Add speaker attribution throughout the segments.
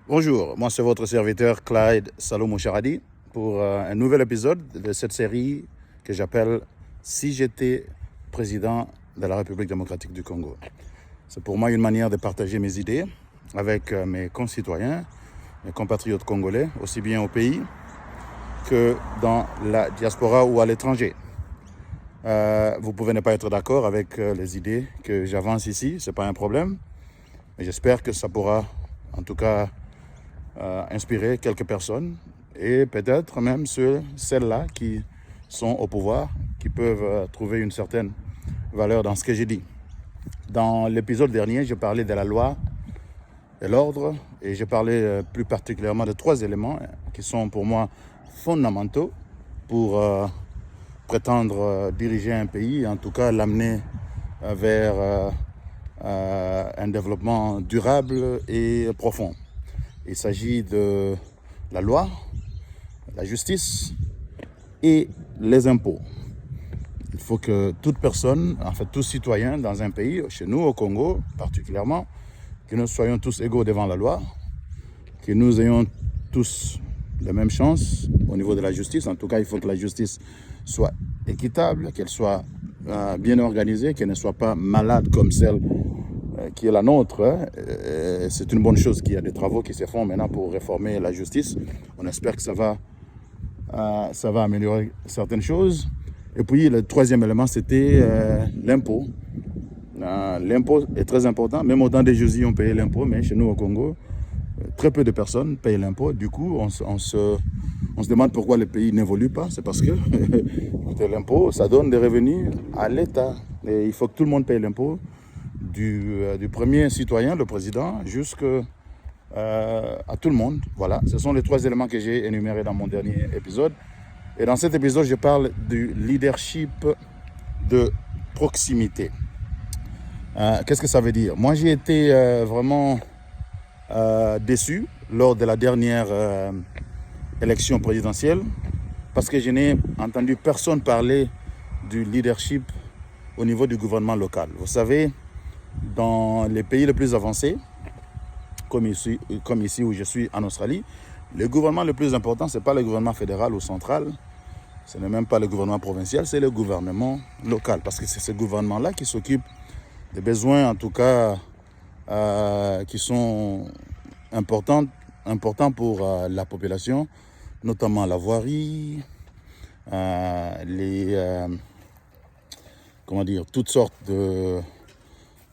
Speaker 1: Bonjour, moi c'est votre serviteur Clyde Salomon Charadi pour un nouvel épisode de cette série que j'appelle « Si j'étais président de la République démocratique du Congo ». C'est pour moi une manière de partager mes idées avec mes concitoyens, mes compatriotes congolais, aussi bien au pays que dans la diaspora ou à l'étranger. Vous pouvez ne pas être d'accord avec les idées que j'avance ici, ce n'est pas un problème, mais j'espère que ça pourra en tout cas inspirer quelques personnes et peut-être même celles-là qui sont au pouvoir, qui peuvent trouver une certaine valeur dans ce que j'ai dit. Dans l'épisode dernier, je parlais de la loi et l'ordre et j'ai parlé plus particulièrement de 3 éléments qui sont pour moi fondamentaux pour prétendre diriger un pays, en tout cas l'amener vers un développement durable et profond. Il s'agit de la loi, la justice et les impôts. Il faut que toute personne, en fait tout citoyen dans un pays, chez nous au Congo particulièrement, que nous soyons tous égaux devant la loi, que nous ayons tous les mêmes chances au niveau de la justice. En tout cas, il faut que la justice soit équitable, qu'elle soit bien organisée, qu'elle ne soit pas malade comme celle qui est la nôtre. C'est une bonne chose qu'il y a des travaux qui se font maintenant pour réformer la justice. On espère que ça va améliorer certaines choses. Et puis le 3e élément, c'était l'impôt. L'impôt est très important. Même au temps des Jésus, on payait l'impôt, mais chez nous au Congo, très peu de personnes payent l'impôt. Du coup, on se demande pourquoi le pays n'évolue pas. C'est parce que l'impôt, ça donne des revenus à l'État. Et il faut que tout le monde paye l'impôt. Du premier citoyen, le président, jusqu'à tout le monde. Voilà, ce sont les 3 éléments que j'ai énumérés dans mon dernier épisode. Et dans cet épisode, je parle du leadership de proximité. Qu'est-ce que ça veut dire? Moi, j'ai été vraiment déçu lors de la dernière élection présidentielle parce que je n'ai entendu personne parler du leadership au niveau du gouvernement local. Vous savez, dans les pays les plus avancés, comme ici où je suis en Australie, le gouvernement le plus important, ce n'est pas le gouvernement fédéral ou central, ce n'est même pas le gouvernement provincial, c'est le gouvernement local. Parce que c'est ce gouvernement-là qui s'occupe des besoins, en tout cas, qui sont importants pour la population, notamment la voirie, toutes sortes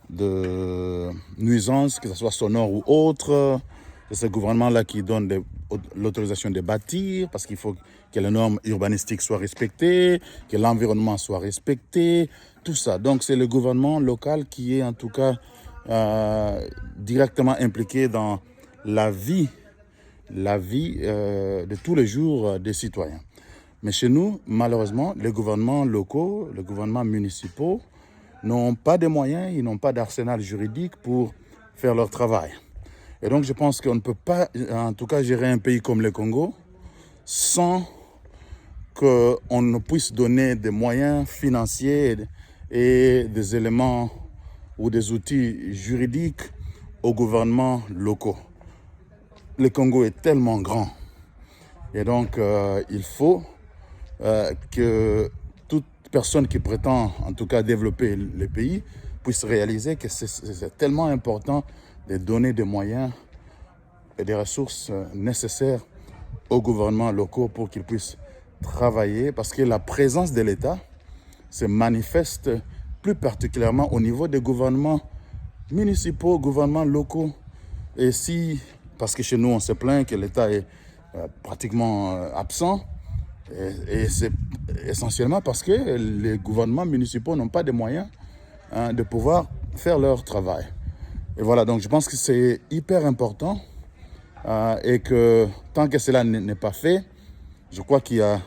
Speaker 1: de nuisances, que ce soit sonores ou autres. C'est ce gouvernement-là qui donne l'autorisation de bâtir, parce qu'il faut que les normes urbanistiques soient respectées, que l'environnement soit respecté, tout ça. Donc c'est le gouvernement local qui est en tout cas directement impliqué dans la vie de tous les jours des citoyens. Mais chez nous, malheureusement, les gouvernements locaux, les gouvernements municipaux n'ont pas de moyens, ils n'ont pas d'arsenal juridique pour faire leur travail. Et donc je pense qu'on ne peut pas, en tout cas, gérer un pays comme le Congo sans qu'on ne puisse donner des moyens financiers et des éléments ou des outils juridiques aux gouvernements locaux. Le Congo est tellement grand. Et donc il faut que toute personne qui prétend en tout cas développer le pays puisse réaliser que c'est tellement important de donner des moyens et des ressources nécessaires aux gouvernements locaux pour qu'ils puissent travailler, parce que la présence de l'État se manifeste plus particulièrement au niveau des gouvernements municipaux, gouvernements locaux. Et parce que chez nous on se plaint que l'État est pratiquement absent, et c'est essentiellement parce que les gouvernements municipaux n'ont pas de moyens de pouvoir faire leur travail. Et voilà, donc je pense que c'est hyper important et que tant que cela n'est pas fait, je crois qu'il y a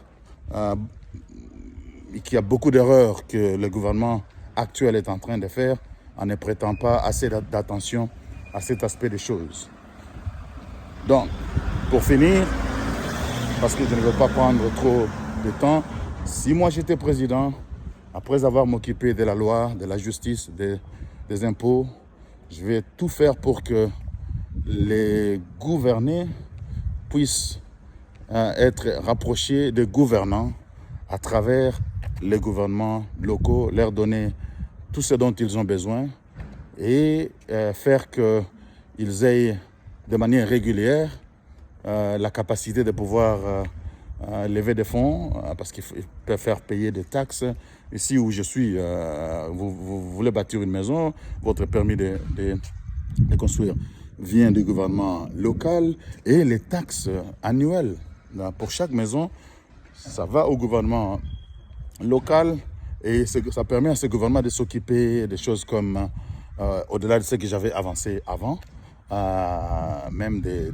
Speaker 1: beaucoup d'erreurs que le gouvernement actuel est en train de faire en ne prêtant pas assez d'attention à cet aspect des choses. Donc, pour finir, parce que je ne veux pas prendre trop de temps, si moi j'étais président, après avoir m'occupé de la loi, de la justice, des impôts, je vais tout faire pour que les gouvernés puissent être rapprochés des gouvernants à travers les gouvernements locaux, leur donner tout ce dont ils ont besoin et faire qu'ils aient de manière régulière la capacité de pouvoir lever des fonds parce qu'ils peuvent faire payer des taxes. Ici où je suis, vous voulez bâtir une maison, votre permis de construire vient du gouvernement local et les taxes annuelles pour chaque maison, ça va au gouvernement local et ça permet à ce gouvernement de s'occuper des choses comme, au-delà de ce que j'avais avancé avant, même des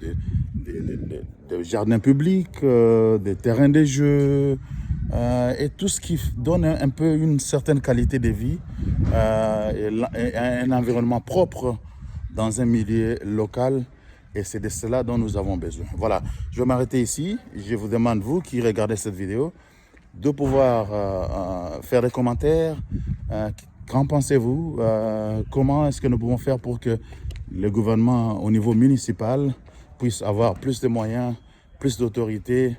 Speaker 1: jardins publics, des terrains de jeux, et tout ce qui donne un peu une certaine qualité de vie et un environnement propre dans un milieu local. Et c'est de cela dont nous avons besoin. Voilà, je vais m'arrêter ici. Je vous demande, vous qui regardez cette vidéo, de pouvoir faire des commentaires. Qu'en pensez-vous? Comment est-ce que nous pouvons faire pour que le gouvernement au niveau municipal puisse avoir plus de moyens, plus d'autorité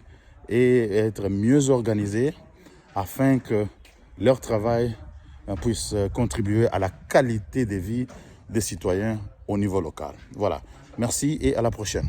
Speaker 1: et être mieux organisé afin que leur travail puisse contribuer à la qualité de vie des citoyens au niveau local. Voilà, merci et à la prochaine.